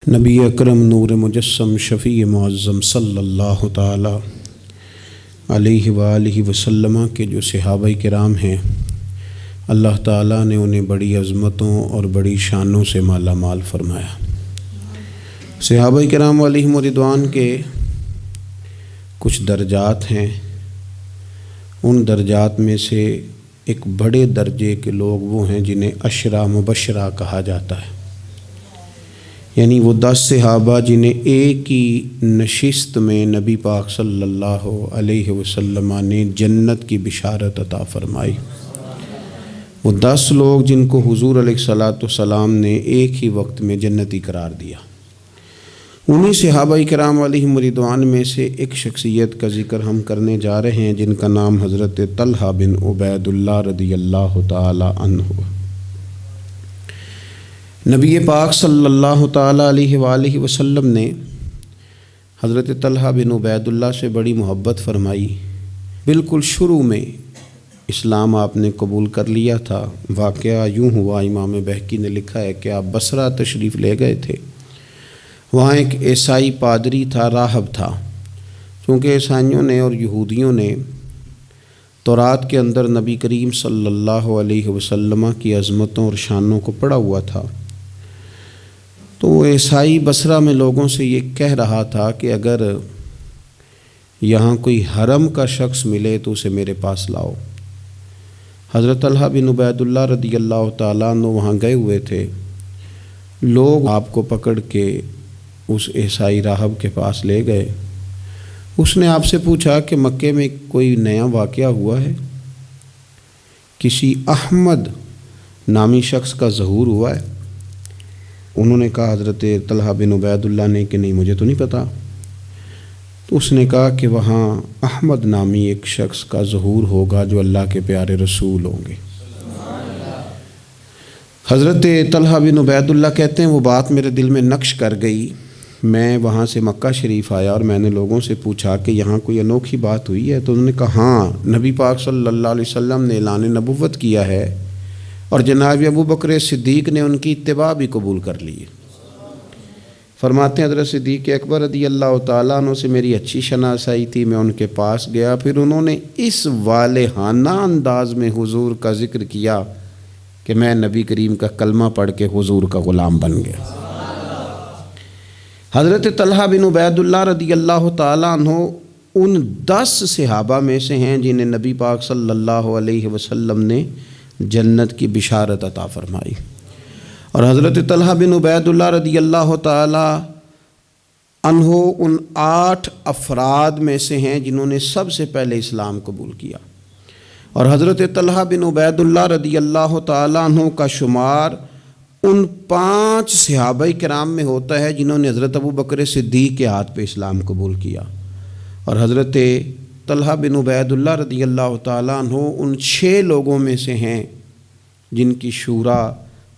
نبی اکرم نور مجسم شفیع معظم صلی اللہ تعالی علیہ وآلہ وسلم کے جو صحابہ کرام ہیں، اللہ تعالیٰ نے انہیں بڑی عظمتوں اور بڑی شانوں سے مالا مال فرمایا۔ صحابہ کرام علیہم رضوان کے کچھ درجات ہیں، ان درجات میں سے ایک بڑے درجے کے لوگ وہ ہیں جنہیں عشرہ مبشرہ کہا جاتا ہے، یعنی وہ 10 صحابہ جنہیں ایک ہی نشست میں نبی پاک صلی اللہ علیہ وسلم نے جنت کی بشارت عطا فرمائی۔ وہ 10 لوگ جن کو حضور علیہ الصلوۃ والسلام نے ایک ہی وقت میں جنتی قرار دیا۔ انہی صحابہ کرام علیہم رضوان میں سے ایک شخصیت کا ذکر ہم کرنے جا رہے ہیں جن کا نام حضرت طلحہ بن عبید اللہ رضی اللہ تعالی عنہ۔ نبی پاک صلی اللہ تعالی علیہ وآلہ وسلم نے حضرت طلحہ بن عبید اللہ سے بڑی محبت فرمائی۔ بالکل شروع میں اسلام آپ نے قبول کر لیا تھا۔ واقعہ یوں ہوا، امام بہقی نے لکھا ہے کہ آپ بصرہ تشریف لے گئے تھے۔ وہاں ایک عیسائی پادری تھا، راہب تھا۔ چونکہ عیسائیوں نے اور یہودیوں نے تورات کے اندر نبی کریم صلی اللہ علیہ وسلم کی عظمتوں اور شانوں کو پڑھا ہوا تھا، تو وہ عیسائی بصرہ میں لوگوں سے یہ کہہ رہا تھا کہ اگر یہاں کوئی حرم کا شخص ملے تو اسے میرے پاس لاؤ۔ حضرت طلحہ بن عبید اللہ رضی اللہ تعالیٰ عنہ وہاں گئے ہوئے تھے۔ لوگ آپ کو پکڑ کے اس عیسائی راہب کے پاس لے گئے۔ اس نے آپ سے پوچھا کہ مکے میں کوئی نیا واقعہ ہوا ہے، کسی احمد نامی شخص کا ظہور ہوا ہے؟ انہوں نے کہا، حضرت طلحہ بن عبید اللہ نے، کہ نہیں مجھے تو نہیں پتا۔ تو اس نے کہا کہ وہاں احمد نامی ایک شخص کا ظہور ہوگا جو اللہ کے پیارے رسول ہوں گے۔ حضرت طلحہ بن عبید اللہ کہتے ہیں وہ بات میرے دل میں نقش کر گئی۔ میں وہاں سے مکہ شریف آیا اور میں نے لوگوں سے پوچھا کہ یہاں کوئی انوکھی بات ہوئی ہے؟ تو انہوں نے کہا ہاں، نبی پاک صلی اللہ علیہ وسلم نے اعلان نبوت کیا ہے اور جناب ابو بکر صدیق نے ان کی اتباع بھی قبول کر لی۔ فرماتے ہیں حضرت صدیق اکبر رضی اللہ تعالیٰ عنہ سے میری اچھی شناسائی تھی، میں ان کے پاس گیا، پھر انہوں نے اس والہانہ انداز میں حضور کا ذکر کیا کہ میں نبی کریم کا کلمہ پڑھ کے حضور کا غلام بن گیا۔ حضرت طلحہ بن عبید اللہ رضی اللہ تعالیٰ عنہ ان 10 صحابہ میں سے ہیں جنہیں نبی پاک صلی اللہ علیہ وسلم نے جنت کی بشارت عطا فرمائی۔ اور حضرت طلحہ بن عبید اللہ رضی اللہ تعالی عنہ ان 8 افراد میں سے ہیں جنہوں نے سب سے پہلے اسلام قبول کیا۔ اور حضرت طلحہ بن عبید اللہ رضی اللہ تعالی عنہ کا شمار ان 5 صحابہ کرام میں ہوتا ہے جنہوں نے حضرت ابو بکر صدیق کے ہاتھ پہ اسلام قبول کیا۔ اور حضرت طلحہ بن عبید اللہ رضی اللہ تعالیٰ عنہ ان 6 لوگوں میں سے ہیں جن کی شورا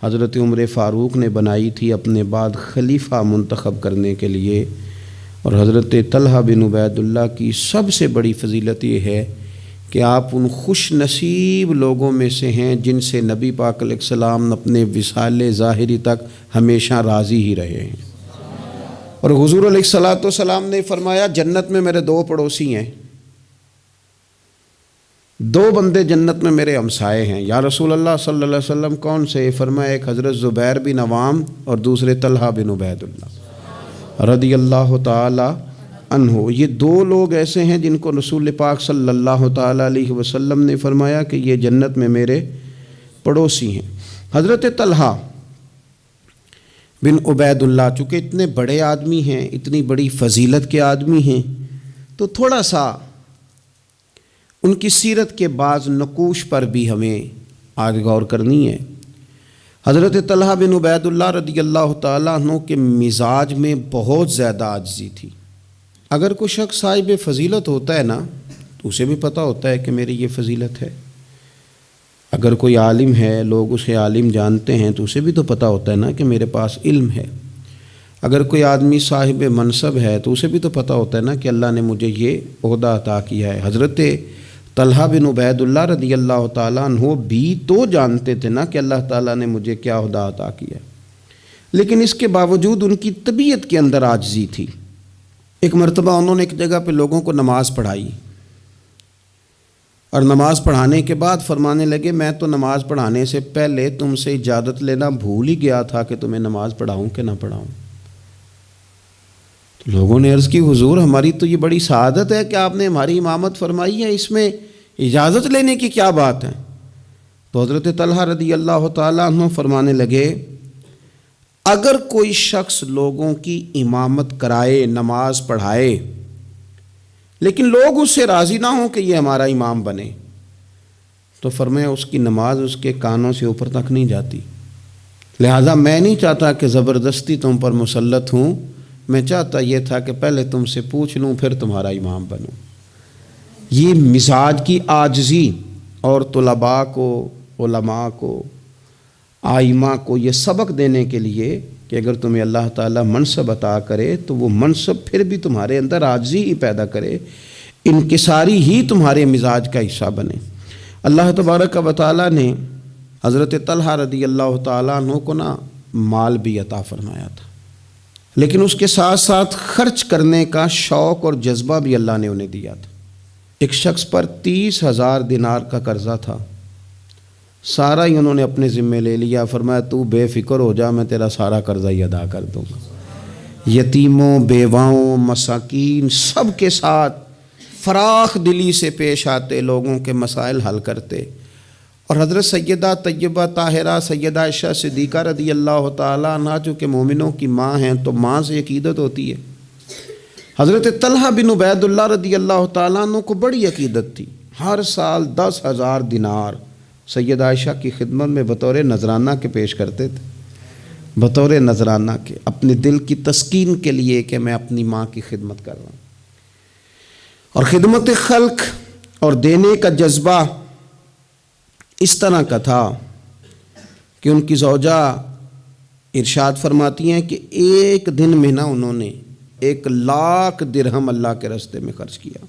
حضرت عمر فاروق نے بنائی تھی اپنے بعد خلیفہ منتخب کرنے کے لیے۔ اور حضرت طلحہ بن عبید اللہ کی سب سے بڑی فضیلت یہ ہے کہ آپ ان خوش نصیب لوگوں میں سے ہیں جن سے نبی پاک علیہ السلام اپنے وصال ظاہری تک ہمیشہ راضی ہی رہے ہیں۔ اور حضور علیہ الصلوۃ والسلام نے فرمایا جنت میں میرے 2 پڑوسی ہیں، 2 بندے جنت میں میرے ہمسائے ہیں۔ یا رسول اللہ صلی اللہ علیہ وسلم کون سے؟ فرمایا ایک حضرت زبیر بن عوام اور دوسرے طلحہ بن عبید اللہ رضی اللہ تعالی عنہ۔ یہ 2 لوگ ایسے ہیں جن کو رسول پاک صلی اللہ تعالی علیہ وسلم نے فرمایا کہ یہ جنت میں میرے پڑوسی ہیں۔ حضرت طلحہ بن عبید اللہ چونکہ اتنے بڑے آدمی ہیں، اتنی بڑی فضیلت کے آدمی ہیں، تو تھوڑا سا ان کی سیرت کے بعض نقوش پر بھی ہمیں آج غور کرنی ہے۔ حضرت طلحہ بن عبید اللہ رضی اللہ تعالیٰ عنہ کے مزاج میں بہت زیادہ عاجزی تھی۔ اگر کوئی شخص صاحب فضیلت ہوتا ہے نا تو اسے بھی پتہ ہوتا ہے کہ میری یہ فضیلت ہے۔ اگر کوئی عالم ہے، لوگ اسے عالم جانتے ہیں تو اسے بھی تو پتہ ہوتا ہے نا کہ میرے پاس علم ہے۔ اگر کوئی آدمی صاحب منصب ہے تو اسے بھی تو پتہ ہوتا ہے نا کہ اللہ نے مجھے یہ عہدہ عطا کیا ہے۔ حضرت طلحہ بن عبید اللہ رضی اللہ تعالیٰ عنہ بھی تو جانتے تھے نا کہ اللہ تعالیٰ نے مجھے کیا عہدہ عطا کیا ہے۔ لیکن اس کے باوجود ان کی طبیعت کے اندر عاجزی تھی۔ ایک مرتبہ انہوں نے ایک جگہ پہ لوگوں کو نماز پڑھائی، اور نماز پڑھانے کے بعد فرمانے لگے میں تو نماز پڑھانے سے پہلے تم سے اجازت لینا بھول ہی گیا تھا کہ تمہیں نماز پڑھاؤں کہ نہ پڑھاؤں۔ تو لوگوں نے عرض کی حضور ہماری تو یہ بڑی سعادت ہے کہ آپ نے ہماری امامت فرمائی ہے، اس میں اجازت لینے کی کیا بات ہے؟ تو حضرت طلحہ رضی اللہ تعالیٰ عنہ فرمانے لگے اگر کوئی شخص لوگوں کی امامت کرائے، نماز پڑھائے، لیکن لوگ اس سے راضی نہ ہوں کہ یہ ہمارا امام بنے، تو فرمایا اس کی نماز اس کے کانوں سے اوپر تک نہیں جاتی۔ لہٰذا میں نہیں چاہتا کہ زبردستی تم پر مسلط ہوں، میں چاہتا یہ تھا کہ پہلے تم سے پوچھ لوں پھر تمہارا امام بنوں۔ یہ مزاج کی عاجزی، اور طلباء کو، علماء کو، آئمہ کو یہ سبق دینے کے لیے کہ اگر تمہیں اللہ تعالیٰ منصب عطا کرے تو وہ منصب پھر بھی تمہارے اندر عاجزی ہی پیدا کرے، انکساری ہی تمہارے مزاج کا حصہ بنے۔ اللہ تبارک و تعالیٰ نے حضرت طلحہ رضی اللہ تعالیٰ عنہ کو مال بھی عطا فرمایا تھا، لیکن اس کے ساتھ ساتھ خرچ کرنے کا شوق اور جذبہ بھی اللہ نے انہیں دیا تھا۔ ایک شخص پر 30,000 دینار کا قرضہ تھا، سارا ہی انہوں نے اپنے ذمے لے لیا، فرمایا تو بے فکر ہو جا، میں تیرا سارا قرضہ ہی ادا کر دوں گا۔ یتیموں، بیواؤں، مساکین سب کے ساتھ فراخ دلی سے پیش آتے، لوگوں کے مسائل حل کرتے۔ اور حضرت سیدہ طیبہ طاہرہ سیدہ عائشہ صدیقہ رضی اللہ تعالیٰ عنہ چونکہ مومنوں کی ماں ہیں تو ماں سے عقیدت ہوتی ہے۔ حضرت طلحہ بن عبید اللہ رضی اللہ تعالیٰ عنہ کو بڑی عقیدت تھی، ہر سال 10,000 دینار سیدہ عائشہ کی خدمت میں بطور نذرانہ کے پیش کرتے تھے، بطور نذرانہ کے، اپنے دل کی تسکین کے لیے کہ میں اپنی ماں کی خدمت کر رہا ہوں۔ اور خدمت خلق اور دینے کا جذبہ اس طرح کا تھا کہ ان کی زوجہ ارشاد فرماتی ہیں کہ ایک دن میں انہوں نے 1,00,000 درہم اللہ کے راستے میں خرچ کیا۔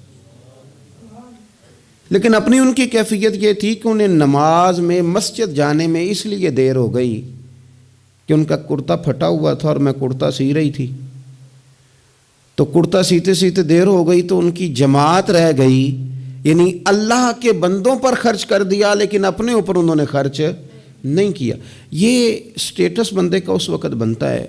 لیکن اپنی ان کی کیفیت یہ تھی کہ انہیں نماز میں مسجد جانے میں اس لیے دیر ہو گئی کہ ان کا کرتا پھٹا ہوا تھا اور میں کرتا سی رہی تھی، تو کرتا سیتے سیتے دیر ہو گئی تو ان کی جماعت رہ گئی، یعنی اللہ کے بندوں پر خرچ کر دیا لیکن اپنے اوپر انہوں نے خرچ نہیں کیا۔ یہ سٹیٹس بندے کا اس وقت بنتا ہے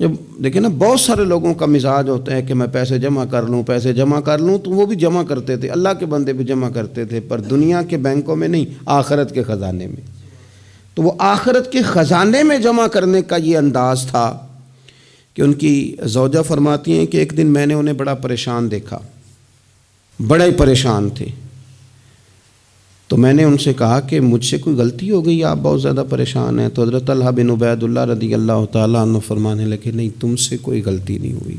جب دیکھیں بہت سارے لوگوں کا مزاج ہوتا ہے کہ میں پیسے جمع کر لوں، پیسے جمع کر لوں، تو وہ بھی جمع کرتے تھے، اللہ کے بندے بھی جمع کرتے تھے، پر دنیا کے بینکوں میں نہیں، آخرت کے خزانے میں۔ تو وہ آخرت کے خزانے میں جمع کرنے کا یہ انداز تھا کہ ان کی زوجہ فرماتی ہیں کہ ایک دن میں نے انہیں بڑا پریشان دیکھا، بڑے ہی پریشان تھے، تو میں نے ان سے کہا کہ مجھ سے کوئی غلطی ہو گئی، آپ بہت زیادہ پریشان ہیں؟ تو حضرت طلحہ بن عبید اللہ رضی اللہ تعالیٰ عنہ فرمانے لگے نہیں، تم سے کوئی غلطی نہیں ہوئی،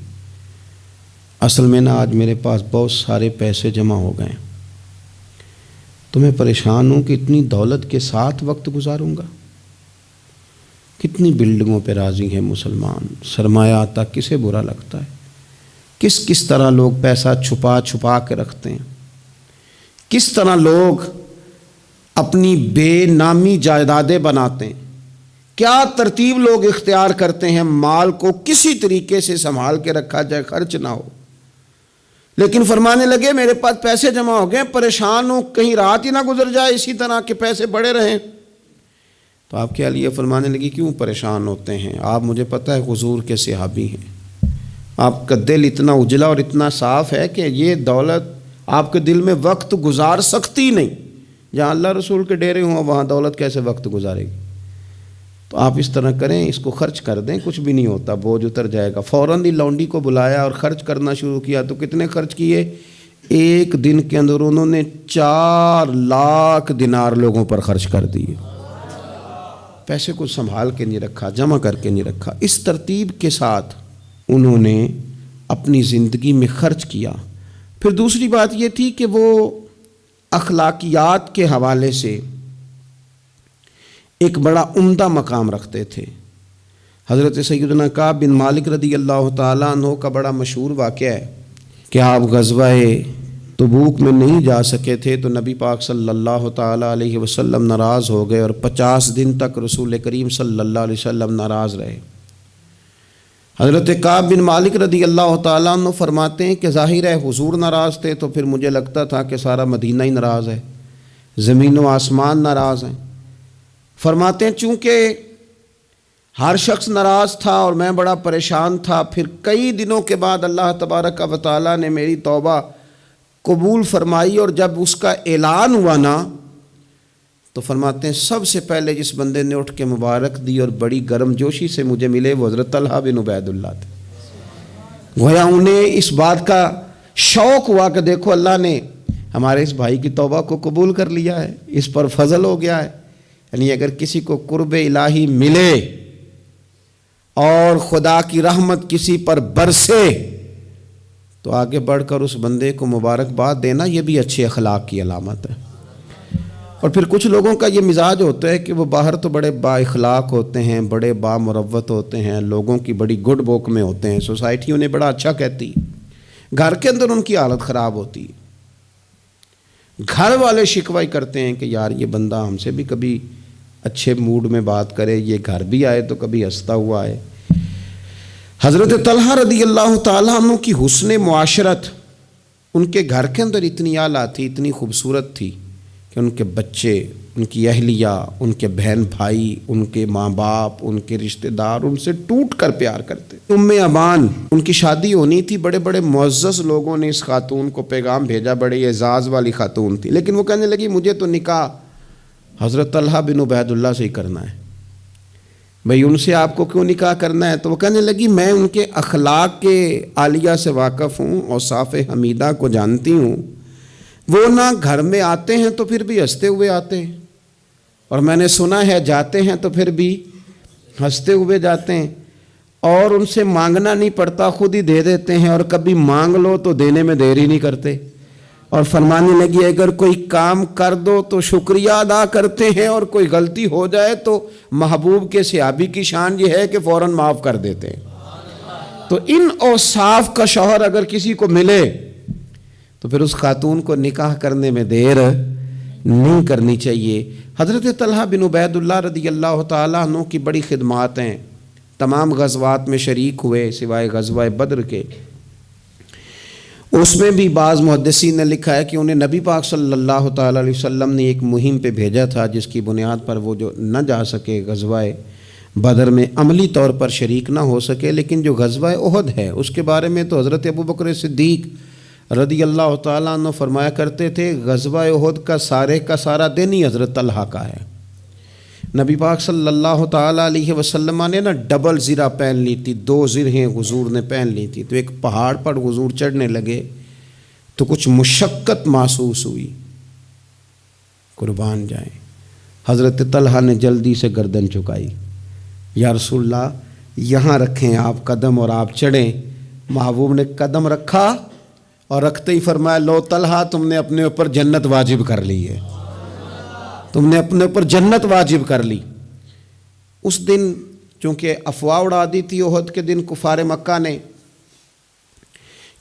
اصل میں آج میرے پاس بہت سارے پیسے جمع ہو گئے، تو میں پریشان ہوں کہ اتنی دولت کے ساتھ وقت گزاروں گا۔ کتنی بلڈنگوں پہ راضی ہیں مسلمان، سرمایہ آتا کسے برا لگتا ہے، کس طرح لوگ پیسہ چھپا چھپا کے رکھتے ہیں، کس طرح لوگ اپنی بے نامی جائیدادیں بناتے ہیں، کیا ترتیب لوگ اختیار کرتے ہیں مال کو کسی طریقے سے سنبھال کے رکھا جائے، خرچ نہ ہو۔ لیکن فرمانے لگے میرے پاس پیسے جمع ہو گئے، پریشان ہوں کہیں رات ہی نہ گزر جائے اسی طرح کے پیسے بڑے رہیں۔ تو آپ کیا لیے فرمانے لگی کیوں پریشان ہوتے ہیں، آپ مجھے پتہ ہے حضور کے صحابی ہیں، آپ کا دل اتنا اجلا اور اتنا صاف ہے کہ یہ دولت آپ کے دل میں وقت گزار سکتی نہیں، جہاں اللہ رسول کے ڈیرے ہوں وہاں دولت کیسے وقت گزارے گی۔ تو آپ اس طرح کریں، اس کو خرچ کر دیں، کچھ بھی نہیں ہوتا، بوجھ اتر جائے گا۔ فوراً ہی لونڈی کو بلایا اور خرچ کرنا شروع کیا۔ تو کتنے خرچ کیے؟ ایک دن کے اندر انہوں نے 4,00,000 دینار لوگوں پر خرچ کر دیے۔ پیسے کو سنبھال کے نہیں رکھا، جمع کر کے نہیں رکھا، اس ترتیب کے ساتھ انہوں نے اپنی زندگی میں خرچ کیا۔ پھر دوسری بات یہ تھی کہ وہ اخلاقیات کے حوالے سے ایک بڑا عمدہ مقام رکھتے تھے۔ حضرت سیدنا کعب بن مالک رضی اللہ تعالیٰ عنہ کا بڑا مشہور واقعہ ہے کہ آپ غزوہ تبوک میں نہیں جا سکے تھے تو نبی پاک صلی اللہ تعالیٰ علیہ وسلم ناراض ہو گئے اور 50 دن تک رسول کریم صلی اللہ علیہ وسلم ناراض رہے۔ حضرت کعب بن مالک رضی اللہ تعالیٰ عنہ فرماتے ہیں کہ ظاہر ہے حضور ناراض تھے تو پھر مجھے لگتا تھا کہ سارا مدینہ ہی ناراض ہے، زمین و آسمان ناراض ہیں۔ فرماتے ہیں چونکہ ہر شخص ناراض تھا اور میں بڑا پریشان تھا، پھر کئی دنوں کے بعد اللہ تبارک و تعالیٰ نے میری توبہ قبول فرمائی، اور جب اس کا اعلان ہوا نا تو فرماتے ہیں سب سے پہلے جس بندے نے اٹھ کے مبارک دی اور بڑی گرم جوشی سے مجھے ملے وہ حضرت طلحہ بن عبید اللہ تھے۔ گویا انہیں اس بات کا شوق ہوا کہ دیکھو اللہ نے ہمارے اس بھائی کی توبہ کو قبول کر لیا ہے، اس پر فضل ہو گیا ہے۔ یعنی اگر کسی کو قرب الہی ملے اور خدا کی رحمت کسی پر برسے تو آگے بڑھ کر اس بندے کو مبارکباد دینا یہ بھی اچھے اخلاق کی علامت ہے۔ اور پھر کچھ لوگوں کا یہ مزاج ہوتا ہے کہ وہ باہر تو بڑے با اخلاق ہوتے ہیں، بڑے با مروت ہوتے ہیں، لوگوں کی بڑی گڈ بک میں ہوتے ہیں، سوسائٹی انہیں بڑا اچھا کہتی ہے، گھر کے اندر ان کی حالت خراب ہوتی ہے۔ گھر والے شکوہ کرتے ہیں کہ یار یہ بندہ ہم سے بھی کبھی اچھے موڈ میں بات کرے، یہ گھر بھی آئے تو کبھی ہنستا ہوا ہے۔ حضرت طلحہ رضی اللہ تعالیٰ عنہ کی حسن معاشرت ان کے گھر کے اندر اتنی اعلیٰ تھی، اتنی خوبصورت تھی کہ ان کے بچے، ان کی اہلیہ، ان کے بہن بھائی، ان کے ماں باپ، ان کے رشتہ دار ان سے ٹوٹ کر پیار کرتے۔ ابان ان کی شادی ہونی تھی، بڑے بڑے معزز لوگوں نے اس خاتون کو پیغام بھیجا، بڑے اعزاز والی خاتون تھی، لیکن وہ کہنے لگی مجھے تو نکاح حضرت طلحہ بن عبید اللہ سے ہی کرنا ہے۔ بھئی ان سے آپ کو کیوں نکاح کرنا ہے؟ تو وہ کہنے لگی میں ان کے اخلاق کے عالیہ سے واقف ہوں، اوصاف حمیدہ کو جانتی ہوں، وہ نہ گھر میں آتے ہیں تو پھر بھی ہنستے ہوئے آتے ہیں، اور میں نے سنا ہے جاتے ہیں تو پھر بھی ہنستے ہوئے جاتے ہیں، اور ان سے مانگنا نہیں پڑتا، خود ہی دے دیتے ہیں، اور کبھی مانگ لو تو دینے میں دیر ہی نہیں کرتے۔ اور فرمانے لگی اگر کوئی کام کر دو تو شکریہ ادا کرتے ہیں، اور کوئی غلطی ہو جائے تو محبوب کے صحابی کی شان یہ ہے کہ فوراً معاف کر دیتے ہیں۔ تو ان اوصاف کا شوہر اگر کسی کو ملے تو پھر اس خاتون کو نکاح کرنے میں دیر نہیں کرنی چاہیے۔ حضرت طلحہ بن عبید اللہ رضی اللہ تعالیٰ عنہ کی بڑی خدمات ہیں، تمام غزوات میں شریک ہوئے سوائے غزوہ بدر کے۔ اس میں بھی بعض محدثین نے لکھا ہے کہ انہیں نبی پاک صلی اللہ تعالیٰ علیہ وسلم نے ایک مہم پہ بھیجا تھا جس کی بنیاد پر وہ جو نہ جا سکے غزوہ بدر میں، عملی طور پر شریک نہ ہو سکے، لیکن جو غزوہ احد ہے اس کے بارے میں تو حضرت ابوبکر صدیق رضی اللہ تعالیٰ عنہ فرمایا کرتے تھے غزوہ احد کا سارا دن ہی حضرت طلحہ کا ہے۔ نبی پاک صلی اللہ تعالیٰ علیہ وسلم نے نا ڈبل زرہ پہن لی تھی، 2 زرہیں حضور نے پہن لی تھی، تو ایک پہاڑ پر حضور چڑھنے لگے تو کچھ مشقت محسوس ہوئی، قربان جائیں۔ حضرت طلحہ نے جلدی سے گردن جھکائی، یا رسول اللہ یہاں رکھیں آپ قدم اور آپ چڑھیں۔ محبوب نے قدم رکھا اور رکھتے ہی فرمایا لو طلحہ تم نے اپنے اوپر جنت واجب کر لی ہے، تم نے اپنے اوپر جنت واجب کر لی۔ اس دن چونکہ افواہ اڑا دی تھی احد کے دن کفار مکہ نے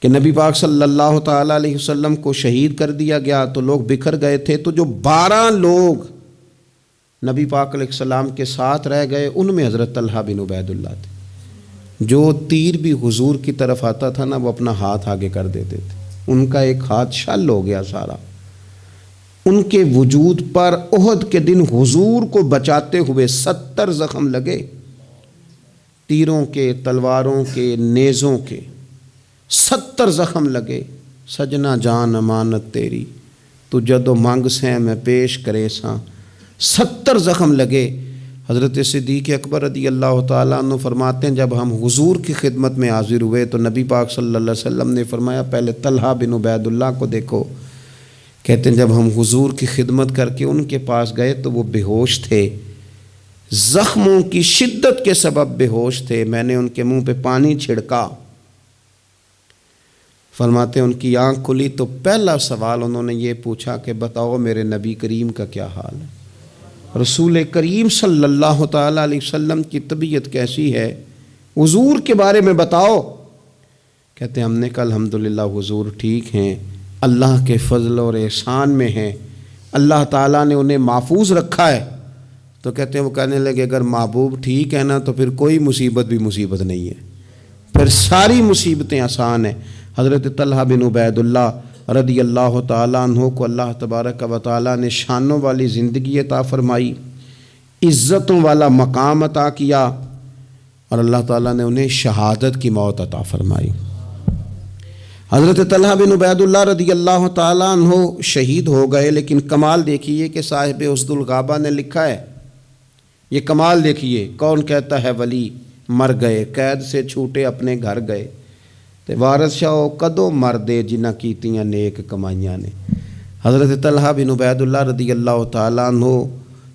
کہ نبی پاک صلی اللہ تعالیٰ علیہ وسلم کو شہید کر دیا گیا، تو لوگ بکھر گئے تھے، تو جو 12 لوگ نبی پاک علیہ السلام کے ساتھ رہ گئے ان میں حضرت طلحہ بن عبید اللہ تھے۔ جو تیر بھی حضور کی طرف آتا تھا نا وہ اپنا ہاتھ آگے کر دیتے تھے، ان کا ایک ہاتھ شل ہو گیا سارا۔ ان کے وجود پر احد کے دن حضور کو بچاتے ہوئے 70 زخم لگے، تیروں کے، تلواروں کے، نیزوں کے 70 زخم لگے۔ سجنا جان امانت تیری تو جدو مانگ سے میں پیش کرے ساں، 70 زخم لگے۔ حضرت صدیق اکبر رضی اللہ تعالیٰ عنہ فرماتے ہیں جب ہم حضور کی خدمت میں حاضر ہوئے تو نبی پاک صلی اللہ علیہ وسلم نے فرمایا پہلے طلحہ بن عبید اللہ کو دیکھو۔ کہتے ہیں جب ہم حضور کی خدمت کر کے ان کے پاس گئے تو وہ بے ہوش تھے، زخموں کی شدت کے سبب بے ہوش تھے، میں نے ان کے منہ پہ پانی چھڑکا۔ فرماتے ہیں ان کی آنکھ کھلی تو پہلا سوال انہوں نے یہ پوچھا کہ بتاؤ میرے نبی کریم کا کیا حال ہے، رسول کریم صلی اللہ تعالیٰ علیہ وسلم کی طبیعت کیسی ہے، حضور کے بارے میں بتاؤ۔ کہتے ہیں ہم نے کہا الحمدللہ حضور ٹھیک ہیں، اللہ کے فضل اور احسان میں ہیں، اللہ تعالیٰ نے انہیں محفوظ رکھا ہے۔ تو کہتے ہیں وہ کہنے لگے اگر محبوب ٹھیک ہے نا تو پھر کوئی مصیبت بھی مصیبت نہیں ہے، پھر ساری مصیبتیں آسان ہیں۔ حضرت طلحہ بن عبید اللہ رضی اللہ تعالیٰ عنہ کو اللہ تبارک و تعالیٰ نے شانوں والی زندگی عطا فرمائی، عزتوں والا مقام عطا کیا، اور اللہ تعالیٰ نے انہیں شہادت کی موت عطا فرمائی۔ حضرت طلحہ بن عبید اللہ رضی اللہ تعالیٰ عنہ شہید ہو گئے، لیکن کمال دیکھیے کہ صاحب اسد الغابہ نے لکھا ہے، یہ کمال دیکھیے، کون کہتا ہے ولی مر گئے، قید سے چھوٹے اپنے گھر گئے، تے وارث شاہ کدوں مر دے جنہ کیتیاں نیک کمائیاں نے۔ حضرت طلحہ بن عبید اللہ رضی اللہ تعالیٰ عنہ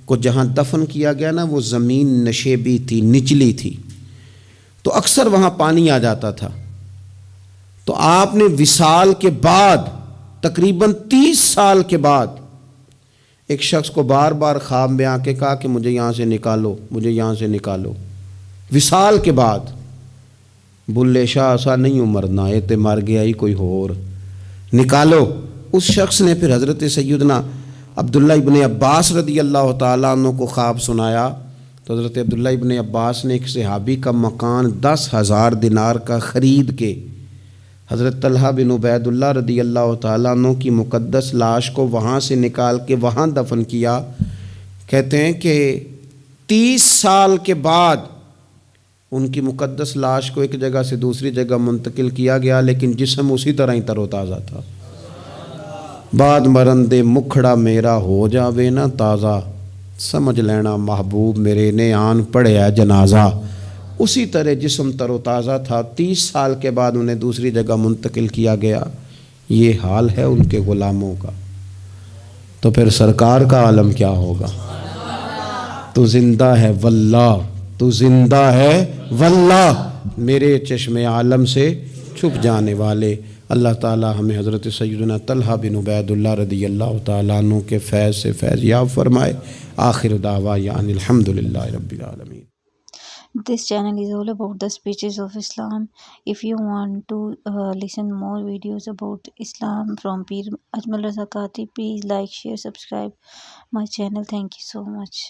کو جہاں دفن کیا گیا نا، وہ زمین نشیبی تھی، نچلی تھی، تو اکثر وہاں پانی آ جاتا تھا۔ تو آپ نے وصال کے بعد تقریباً 30 سال کے بعد ایک شخص کو بار بار خواب میں آ کے کہا کہ مجھے یہاں سے نکالو، مجھے یہاں سے نکالو۔ وصال کے بعد بلے شاہ ایسا نہیں مرنا، یہ تے مر گیا ہی کوئی اور، نکالو۔ اس شخص نے پھر حضرت سیدنا عبداللہ ابن عباس رضی اللہ تعالیٰ عنہ کو خواب سنایا، تو حضرت عبداللہ ابن عباس نے ایک صحابی کا مکان 10,000 دینار کا خرید کے حضرت طلحہ بن عبید اللہ رضی اللہ تعالیٰ عنہ کی مقدس لاش کو وہاں سے نکال کے وہاں دفن کیا۔ کہتے ہیں کہ 30 سال کے بعد ان کی مقدس لاش کو ایک جگہ سے دوسری جگہ منتقل کیا گیا، لیکن جسم اسی طرح ہی تر و تازہ تھا۔ بعد مرن دے مکھڑا میرا ہو جاوے نا تازہ، سمجھ لینا محبوب میرے نے آن پڑھیا جنازہ۔ اسی طرح جسم تر و تازہ تھا، 30 سال کے بعد انہیں دوسری جگہ منتقل کیا گیا۔ یہ حال ہے ان کے غلاموں کا، تو پھر سرکار کا عالم کیا ہوگا؟ تو زندہ ہے واللہ، تو زندہ ہے واللہ، میرے چشم عالم سے چھپ جانے والے۔ اللہ تعالی ہمیں حضرت سیدنا طلحہ بن عبید اللہ رضی اللہ تعالیٰ عنہ کے فیض سے فیض یاب فرمائے۔ آخر دعوانا ان الحمدللہ رب العالمین۔ This channel is all about the speeches of Islam. If you want to listen more videos about Islam from Peer Ajmal Raza Khatib, please like, share, subscribe my channel. Thank you so much.